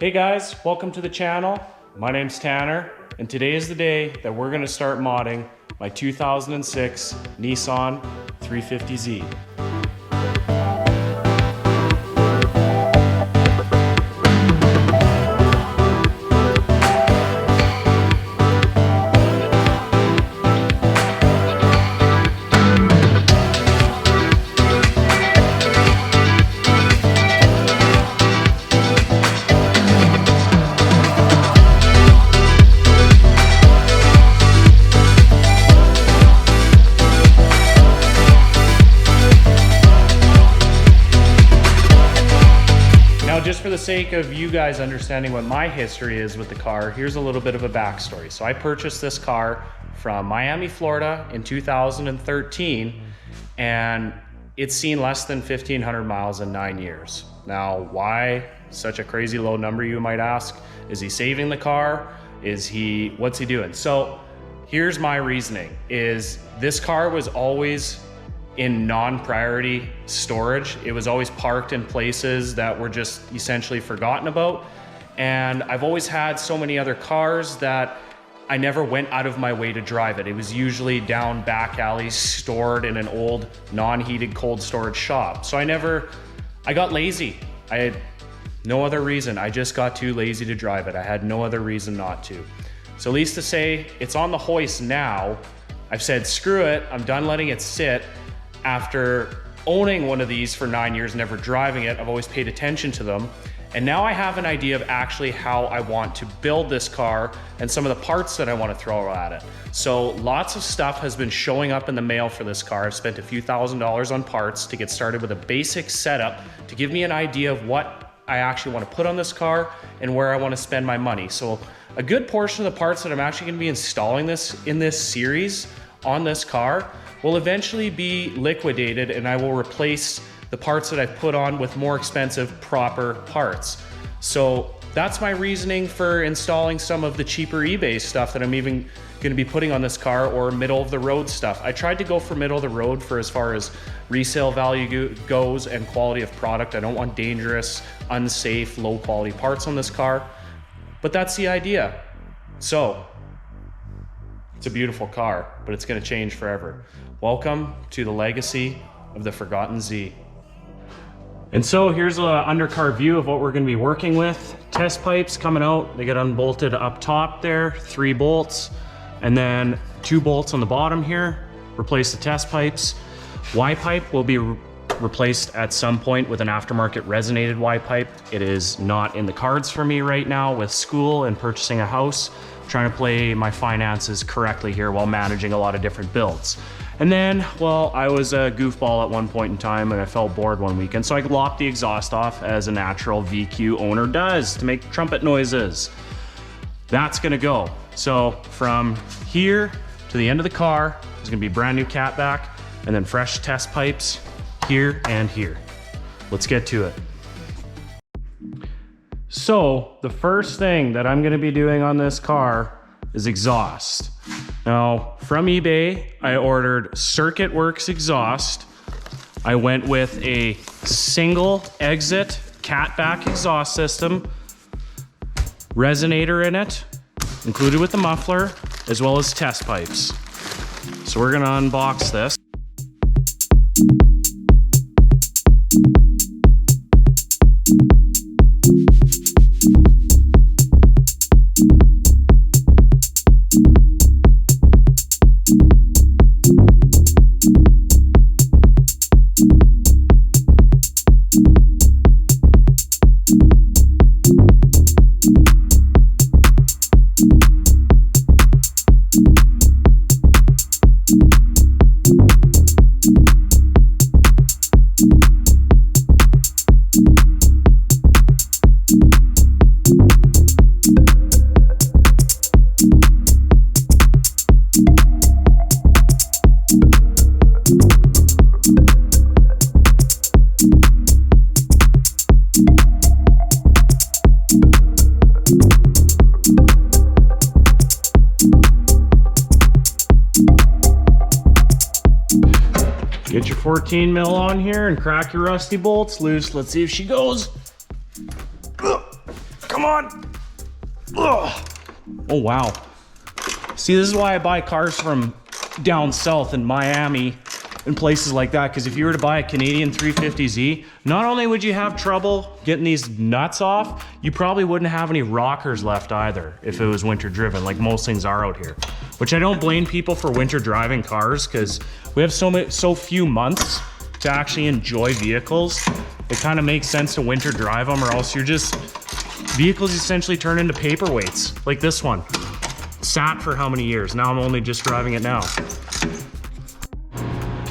Hey guys, welcome to the channel. My name's Tanner, and today is the day that we're gonna start modding my 2006 Nissan 350Z. Just for the sake of you guys understanding what my history is with the car, here's a little bit of a backstory. So I purchased this car from Miami, Florida in 2013, and it's seen less than 1,500 miles in 9 years. Now, why such a crazy low number, you might ask? Is he saving the car? What's he doing? So here's my reasoning, is this car was always in non-priority storage. It was always parked in places that were just essentially forgotten about. And I've always had so many other cars that I never went out of my way to drive it. It was usually down back alleys, stored in an old non-heated cold storage shop. So I got lazy. I had no other reason. I just got too lazy to drive it. I had no other reason not to. So at least to say it's on the hoist now, I've said, screw it, I'm done letting it sit. After owning one of these for 9 years, never driving it, I've always paid attention to them. And now I have an idea of actually how I want to build this car and some of the parts that I want to throw at it. So lots of stuff has been showing up in the mail for this car. I've spent a few $1,000s on parts to get started with a basic setup to give me an idea of what I actually want to put on this car and where I want to spend my money. So a good portion of the parts that I'm actually going to be installing in this series on this car will eventually be liquidated, and I will replace the parts that I've put on with more expensive, proper parts. So that's my reasoning for installing some of the cheaper eBay stuff that I'm even gonna be putting on this car, or middle of the road stuff. I tried to go for middle of the road for as far as resale value goes and quality of product. I don't want dangerous, unsafe, low quality parts on this car, but that's the idea. So it's a beautiful car, but it's gonna change forever. Welcome to the legacy of the Forgotten Z. And so here's an undercar view of what we're gonna be working with. Test pipes coming out, they get unbolted up top there, 3 bolts, and then 2 bolts on the bottom here. Replace the test pipes. Y-pipe will be replaced at some point with an aftermarket resonated Y-pipe. It is not in the cards for me right now with school and purchasing a house. I'm trying to play my finances correctly here while managing a lot of different builds. And then, well, I was a goofball at one point in time and I felt bored one weekend, so I lopped the exhaust off as a natural VQ owner does to make trumpet noises. That's gonna go. So from here to the end of the car, there's gonna be brand new catback and then fresh test pipes here and here. Let's get to it. So the first thing that I'm gonna be doing on this car is exhaust. Now, from eBay, I ordered Werks exhaust. I went with a single exit catback exhaust system, resonator in it, included with the muffler, as well as test pipes. So we're gonna unbox this. Get your 14 mil on here and crack your rusty bolts loose. Let's see if she goes. come on. Ugh. Oh, wow. See, this is why I buy cars from down south in Miami and places like that, because if you were to buy a Canadian 350Z, not only would you have trouble getting these nuts off, you probably wouldn't have any rockers left either if it was winter driven, like most things are out here. Which I don't blame people for winter driving cars, because we have so few months to actually enjoy vehicles. It kind of makes sense to winter drive them, or else you're just, vehicles essentially turn into paperweights, like this one. Sat for how many years? Now I'm only just driving it now.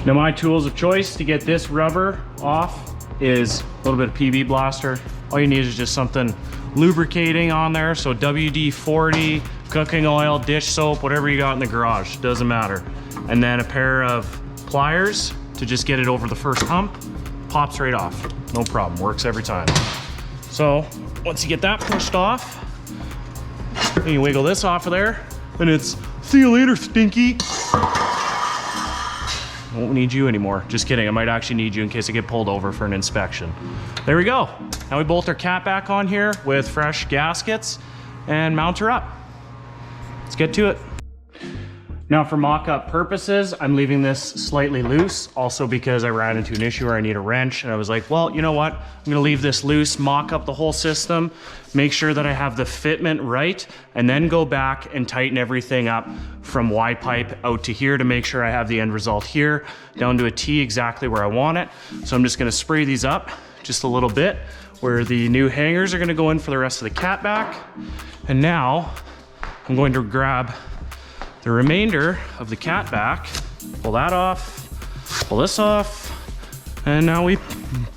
Now my tools of choice to get this rubber off is a little bit of PB Blaster. All you need is just something lubricating on there. So WD-40, cooking oil, dish soap, whatever you got in the garage, doesn't matter. And then a pair of pliers to just get it over the first hump. Pops right off, no problem, works every time. So once you get that pushed off, then you wiggle this off of there, and it's, see you later, Stinky. Won't need you anymore. Just kidding, I might actually need you in case I get pulled over for an inspection. There we go. Now we bolt our cat back on here with fresh gaskets and mount her up. Let's get to it. Now for mock-up purposes, I'm leaving this slightly loose, also because I ran into an issue where I need a wrench, and I was like, well, you know what? I'm gonna leave this loose, mock up the whole system, make sure that I have the fitment right, and then go back and tighten everything up from Y-pipe out to here to make sure I have the end result here, down to a T exactly where I want it. So I'm just gonna spray these up just a little bit, where the new hangers are gonna go in for the rest of the cat back. And now I'm going to grab the remainder of the cat back, pull that off, pull this off, and now we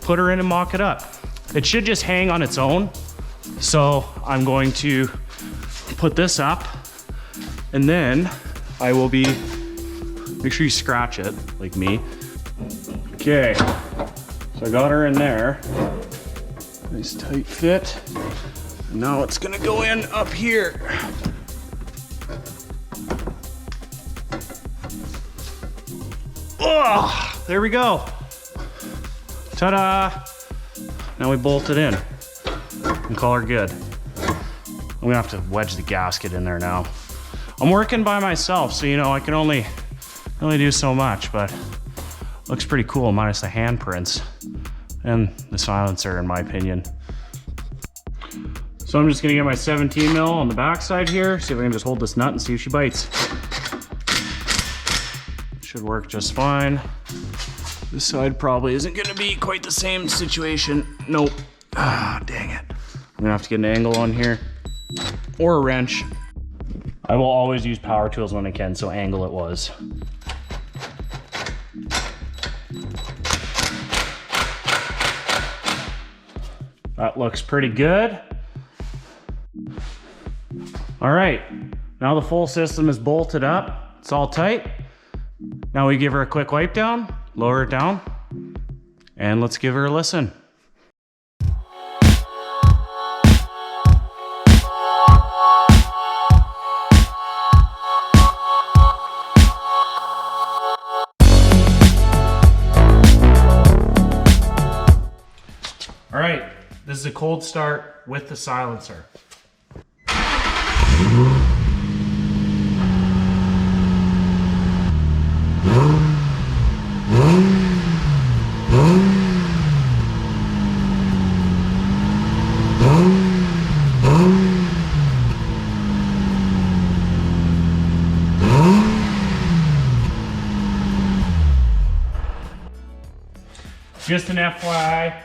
put her in and mock it up. It should just hang on its own. So I'm going to put this up, and then I will be, make sure you scratch it like me. Okay, so I got her in there. Nice tight fit. And now it's gonna go in up here. Oh, there we go. Ta-da! Now we bolt it in and call her good. I'm gonna have to wedge the gasket in there now. I'm working by myself, so you know I can only do so much, but looks pretty cool minus the handprints and the silencer, in my opinion. So I'm just gonna get my 17 mil on the backside here, see if I can just hold this nut and see if she bites. Should work just fine. This side probably isn't gonna be quite the same situation. Nope. Ah, dang it. I'm gonna have to get an angle on here or a wrench. I will always use power tools when I can, so angle it was. That looks pretty good. All right, now the full system is bolted up. It's all tight. Now we give her a quick wipe down, lower it down, and let's give her a listen. All right, this is a cold start with the silencer. Just an FYI,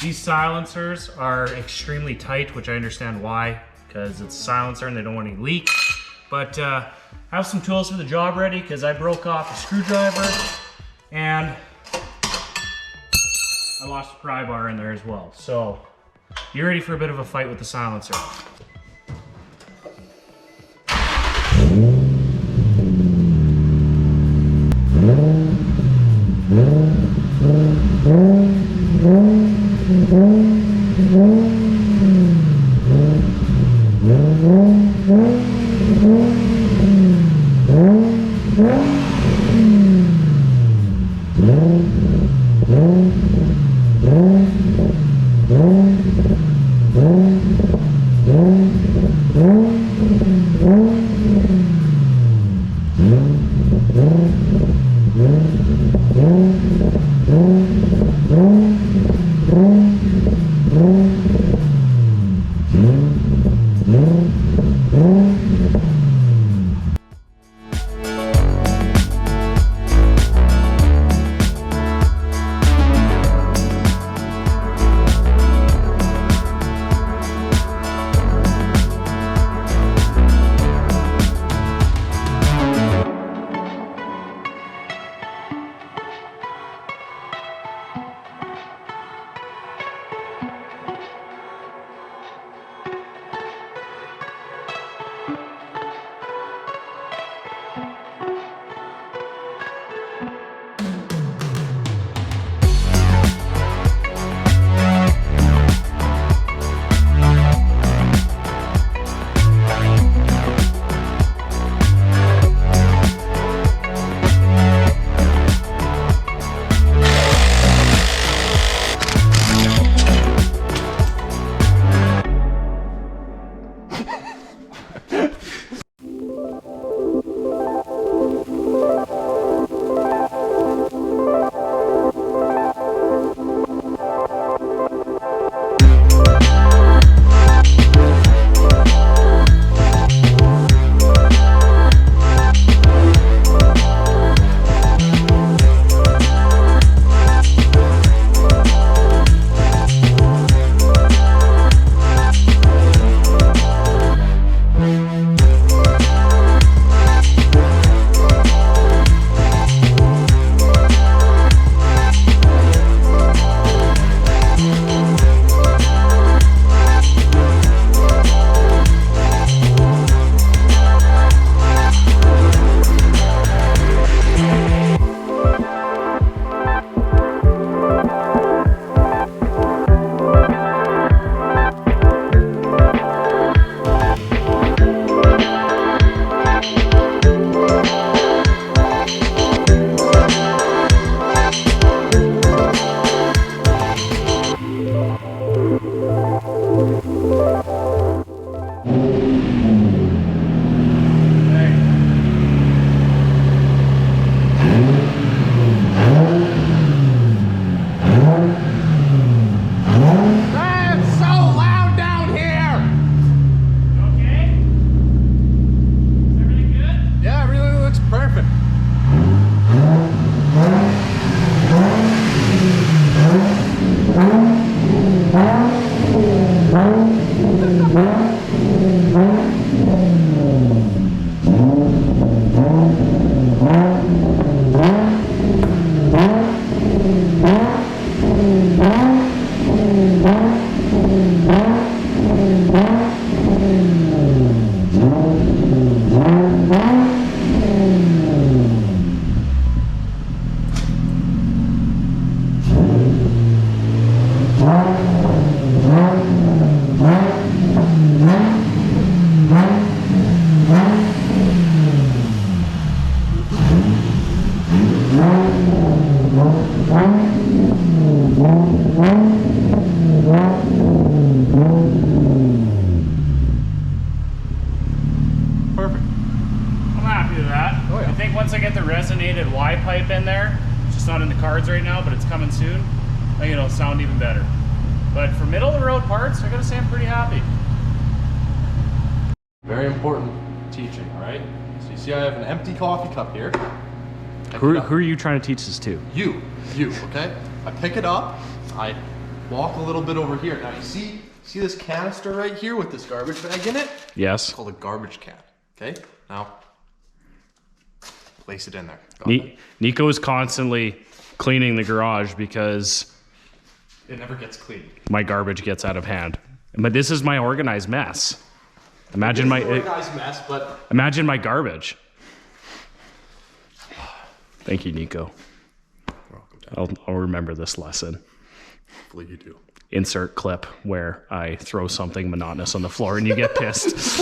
these silencers are extremely tight, which I understand why, because it's a silencer and they don't want any leaks. But I have some tools for the job ready, because I broke off a screwdriver and I lost a pry bar in there as well. So you're ready for a bit of a fight with the silencer. Perfect. I'm happy with that. Oh, yeah. I think once I get the resonated Y pipe in there, it's just not in the cards right now, but it's coming soon, I think it'll sound even better. But for middle of the road parts, I gotta say I'm pretty happy. Very important teaching, all right? So you see I have an empty coffee cup here. Who are you trying to teach this to? You, okay? I pick it up, I walk a little bit over here. Now you see this canister right here with this garbage bag in it? Yes. It's called a garbage can, okay? Now, place it in there. Got it? Nico is constantly cleaning the garage because It never gets clean. my garbage gets out of hand. But this is my organized mess. Imagine It's an organized mess, but imagine my garbage. Thank you, Nico. you're welcome, Dad. I'll remember this lesson. Hopefully you do. Insert clip where I throw something monotonous on the floor and you get pissed.